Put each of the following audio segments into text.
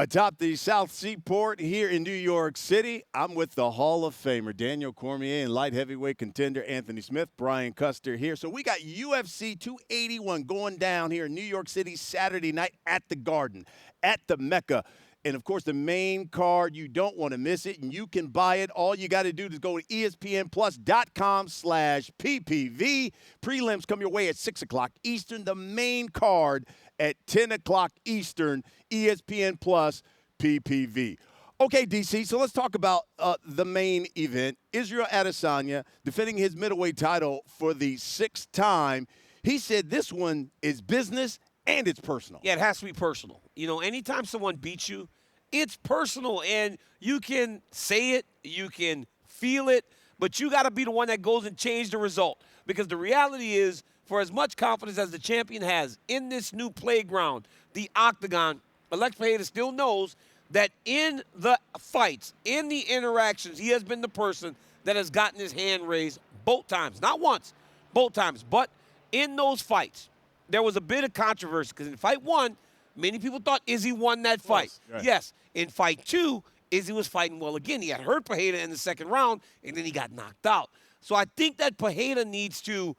Atop the South Seaport here in New York City, I'm with the Hall of Famer, Daniel Cormier, and light heavyweight contender Anthony Smith, Brian Custer here. So we got UFC 281 going down here in New York City Saturday night at the Garden, at the Mecca. And, of course, the main card, you don't want to miss it, and you can buy it. All you got to do is go to espnplus.com/PPV. Prelims come your way at 6 o'clock Eastern. The main card at 10 o'clock Eastern, ESPN Plus PPV. Okay, DC, so let's talk about the main event. Israel Adesanya defending his middleweight title for the 6th time. He said this one is business and it's personal. Yeah, it has to be personal. You know, anytime someone beats you, it's personal, and you can say it, you can feel it, but you got to be the one that goes and change the result. Because the reality is, for as much confidence as the champion has in this new playground, the octagon, Alex Pereira still knows that in the fights, in the interactions, he has been the person that has gotten his hand raised both times. Not once, both times. But in those fights, there was a bit of controversy because in fight one, many people thought Izzy won that fight. Right. Yes. In fight two, Izzy was fighting well again. He had hurt Pereira in the second round, and then he got knocked out. So I think that Pereira needs to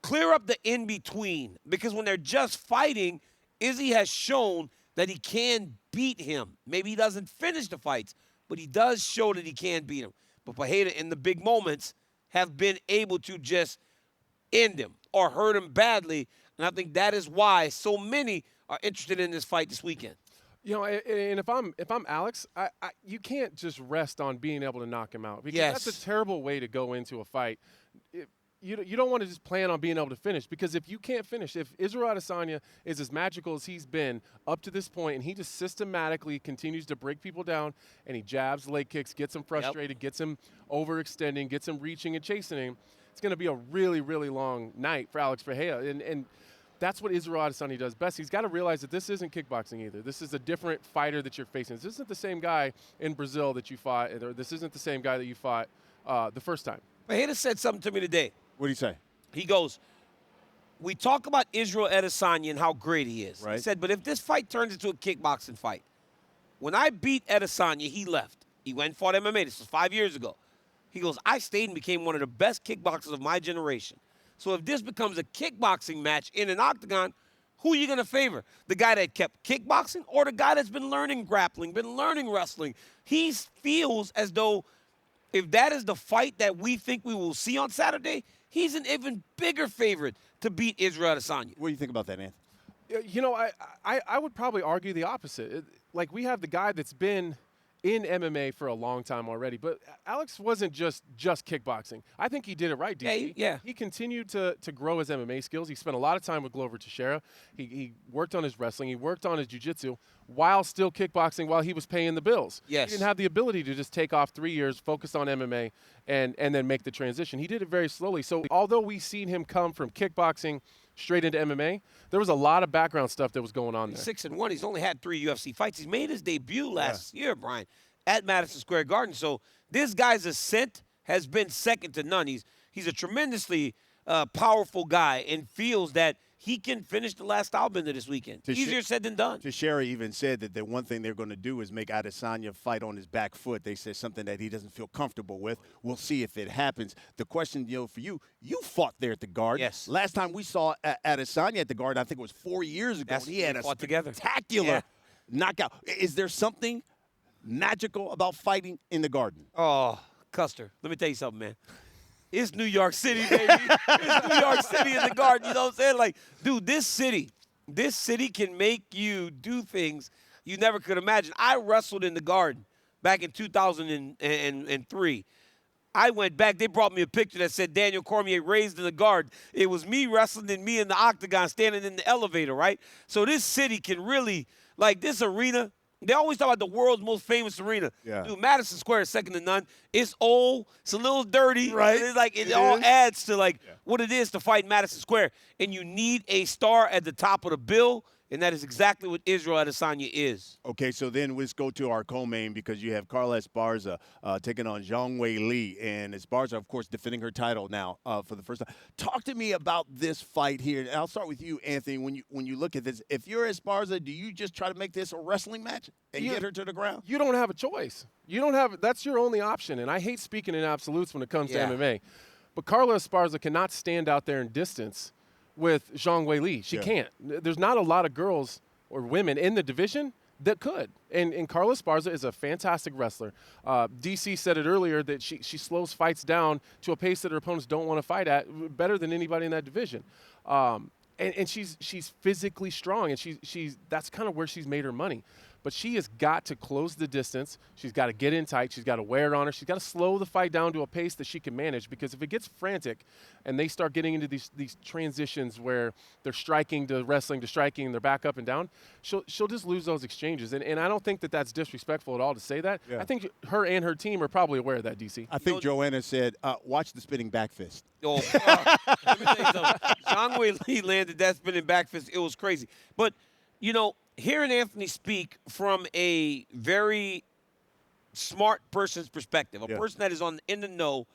clear up the in-between because when they're just fighting, Izzy has shown that he can beat him. Maybe he doesn't finish the fights, but he does show that he can beat him. But Pereira, in the big moments, have been able to just end him or hurt him badly. And I think that is why so many are interested in this fight this weekend. You know, and if I'm Alex, you can't just rest on being able to knock him out because that's a terrible way to go into a fight. You don't want to just plan on being able to finish because if you can't finish, if Israel Adesanya is as magical as he's been up to this point and he just systematically continues to break people down and he jabs, leg kicks, gets him frustrated, gets him overextending, gets him reaching and chasing him, it's going to be a really, really long night for Alex Pereira. And that's what Israel Adesanya does best. He's got to realize that this isn't kickboxing either. This is a different fighter that you're facing. This isn't the same guy in Brazil that you fought, or this isn't the same guy that you fought the first time. Pereira said something to me today. What did he say? He goes, we talk about Israel Adesanya and how great he is. Right. He said, but if this fight turns into a kickboxing fight, when I beat Adesanya, he left. He went and fought MMA. This was 5 years ago. He goes, I stayed and became one of the best kickboxers of my generation. So if this becomes a kickboxing match in an octagon, who are you going to favor? The guy that kept kickboxing or the guy that's been learning grappling, been learning wrestling? He feels as though if that is the fight that we think we will see on Saturday, he's an even bigger favorite to beat Israel Adesanya. What do you think about that, Anthony? You know, I would probably argue the opposite. Like, we have the guy that's been in MMA for a long time already, but Alex wasn't just kickboxing. I think he did it right, DC. Yeah. He continued to grow his MMA skills. He spent a lot of time with Glover Teixeira. He worked on his wrestling. He worked on his jiu-jitsu while still kickboxing while he was paying the bills. Yes. He didn't have the ability to just take off 3 years, focus on MMA, and then make the transition. He did it very slowly. So although we've seen him come from kickboxing straight into MMA, there was a lot of background stuff that was going on there. 6-1. He's only had 3 UFC fights. He's made his debut last year, Brian, at Madison Square Garden. So this guy's ascent has been second to none. He's a tremendously powerful guy and feels that he can finish the last stylebender this weekend. Easier said than done. Teixeira even said that the one thing they're going to do is make Adesanya fight on his back foot. They said something that he doesn't feel comfortable with. We'll see if it happens. The question, for you fought there at the Garden. Yes. Last time we saw Adesanya at the Garden, I think it was 4 years ago. He had a spectacular knockout. Is there something magical about fighting in the Garden? Oh, Custer, let me tell you something, man. It's New York City, baby. It's New York City in the Garden. You know what I'm saying? Like, dude, this city can make you do things you never could imagine. I wrestled in the Garden back in 2003. I went back. They brought me a picture that said Daniel Cormier raised in the Garden. It was me wrestling and me in the octagon standing in the elevator, right? So this city can really, like this arena, they always talk about the world's most famous arena. Yeah. Dude, Madison Square is second to none. It's old. It's a little dirty. Right. It's like it all adds to what it is to fight Madison Square. And you need a star at the top of the bill. And that is exactly what Israel Adesanya is. Okay, so then let's go to our co-main because you have Carla Esparza taking on Zhang Weili, and Esparza, of course, defending her title now for the first time. Talk to me about this fight here, and I'll start with you, Anthony. When you look at this, if you're Esparza, do you just try to make this a wrestling match and get her to the ground? You don't have a choice. You don't have. That's your only option, and I hate speaking in absolutes when it comes to MMA. But Carla Esparza cannot stand out there in distance with Zhang Weili. She can't. There's not a lot of girls or women in the division that could. And Carla Esparza is a fantastic wrestler. DC said it earlier that she slows fights down to a pace that her opponents don't want to fight at better than anybody in that division. And she's physically strong, and she's that's kind of where she's made her money. But she has got to close the distance. She's got to get in tight. She's got to wear it on her. She's got to slow the fight down to a pace that she can manage, because if it gets frantic and they start getting into these transitions where they're striking to wrestling to striking and they're back up and down, she'll just lose those exchanges. And I don't think that that's disrespectful at all to say that. I think her and her team are probably aware of that, DC. I think Joanna said, watch the spinning back fist. Oh, let me tell you something. Zhang Weili landed that spinning back fist. It was crazy. But, hearing Anthony speak from a very smart person's perspective, a person that is in the know,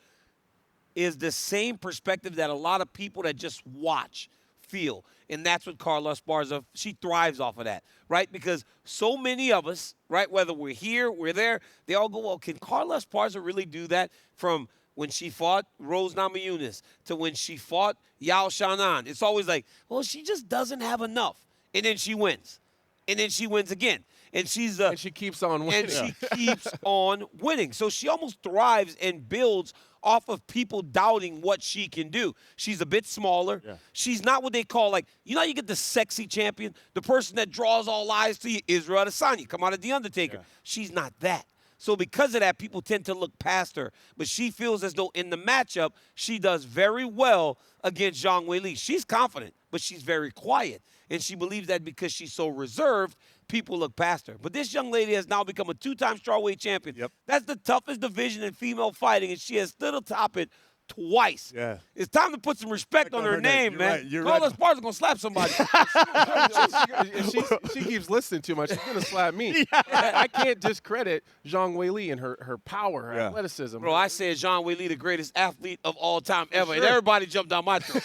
is the same perspective that a lot of people that just watch feel. And that's what Carla Esparza, she thrives off of that, right? Because so many of us, right, whether we're here, we're there, they all go, well, can Carla Esparza really do that? From when she fought Rose Namajunas to when she fought Yao Shannon. It's always like, well, she just doesn't have enough. And then she wins. And then she wins again. And and she keeps on winning. And she keeps on winning. So she almost thrives and builds off of people doubting what she can do. She's a bit smaller. She's not what they call, you get the sexy champion, the person that draws all eyes to you, Israel Adesanya, come out of The Undertaker. She's not that. So because of that, people tend to look past her. But she feels as though in the matchup, she does very well against Zhang Weili. She's confident, but she's very quiet. And she believes that because she's so reserved, people look past her. But this young lady has now become a 2-time strawweight champion. That's the toughest division in female fighting, and she has stood atop it twice. It's time to put some respect on her name, man. Carla Esparza going to slap somebody. If she keeps listening too much, she's going to slap me. I can't discredit Zhang Weili and her power, her athleticism. Bro, I said Zhang Weili the greatest athlete of all time ever, and everybody jumped on my throat.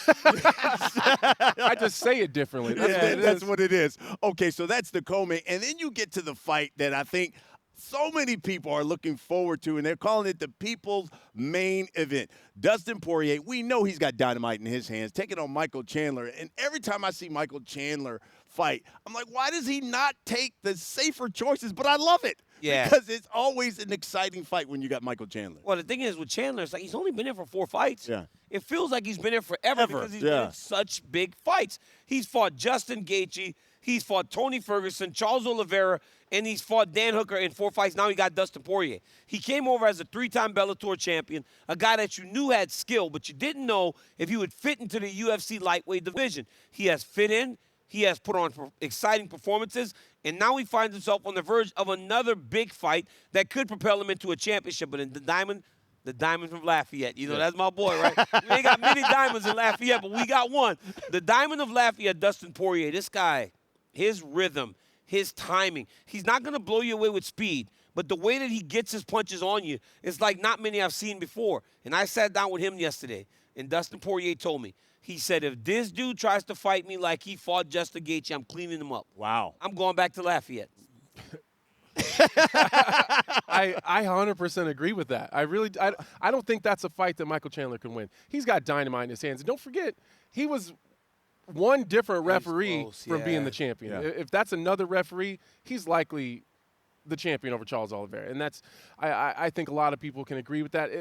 I just say it differently. That's what it is. Okay, so that's the co-main. And then you get to the fight that I think so many people are looking forward to, and they're calling it the people's main event. Dustin Poirier, we know he's got dynamite in his hands, taking on Michael Chandler. And every time I see Michael Chandler fight, I'm like, why does he not take the safer choices? But I love it. Because it's always an exciting fight when you got Michael Chandler. Well, the thing is with Chandler, it's like he's only been there for 4 fights. It feels like he's been there forever because he's been in such big fights. He's fought Justin Gaethje. He's fought Tony Ferguson, Charles Oliveira, and he's fought Dan Hooker in 4 fights. Now he got Dustin Poirier. He came over as a 3-time Bellator champion, a guy that you knew had skill, but you didn't know if he would fit into the UFC lightweight division. He has fit in. He has put on exciting performances, and now he finds himself on the verge of another big fight that could propel him into a championship. But in the diamond from Lafayette. That's my boy, right? We ain't got many diamonds in Lafayette, but we got one. The diamond of Lafayette, Dustin Poirier. This guy, his rhythm, his timing, he's not going to blow you away with speed, but the way that he gets his punches on you is like not many I've seen before. And I sat down with him yesterday, and Dustin Poirier told me, he said, if this dude tries to fight me like he fought Justin Gaethje, I'm cleaning him up. Wow. I'm going back to Lafayette. I 100% agree with that. I don't think that's a fight that Michael Chandler can win. He's got dynamite in his hands. And don't forget, he was one different referee from being the champion. If that's another referee, he's likely the champion over Charles Oliveira. And that's I think a lot of people can agree with that.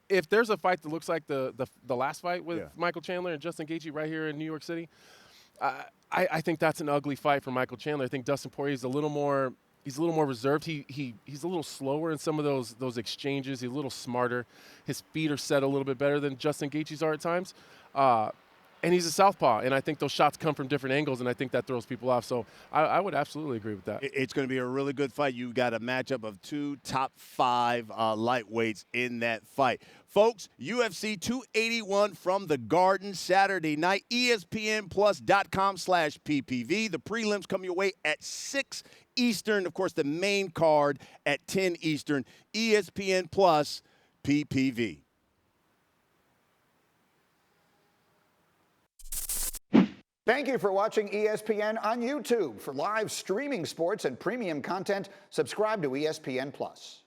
If there's a fight that looks like the last fight with Michael Chandler and Justin Gaethje right here in New York City, I think that's an ugly fight for Michael Chandler. I think Dustin Poirier is a little more reserved. He's a little slower in some of those exchanges. He's a little smarter. His feet are set a little bit better than Justin Gaethje's are at times. And he's a southpaw, and I think those shots come from different angles, and I think that throws people off. So I would absolutely agree with that. It's going to be a really good fight. You got a matchup of 2 top 5 lightweights in that fight. Folks, UFC 281 from the Garden Saturday night, ESPNplus.com/PPV. The prelims come your way at 6 Eastern. Of course, the main card at 10 Eastern. ESPN Plus PPV. Thank you for watching ESPN on YouTube. For live streaming sports and premium content, subscribe to ESPN Plus.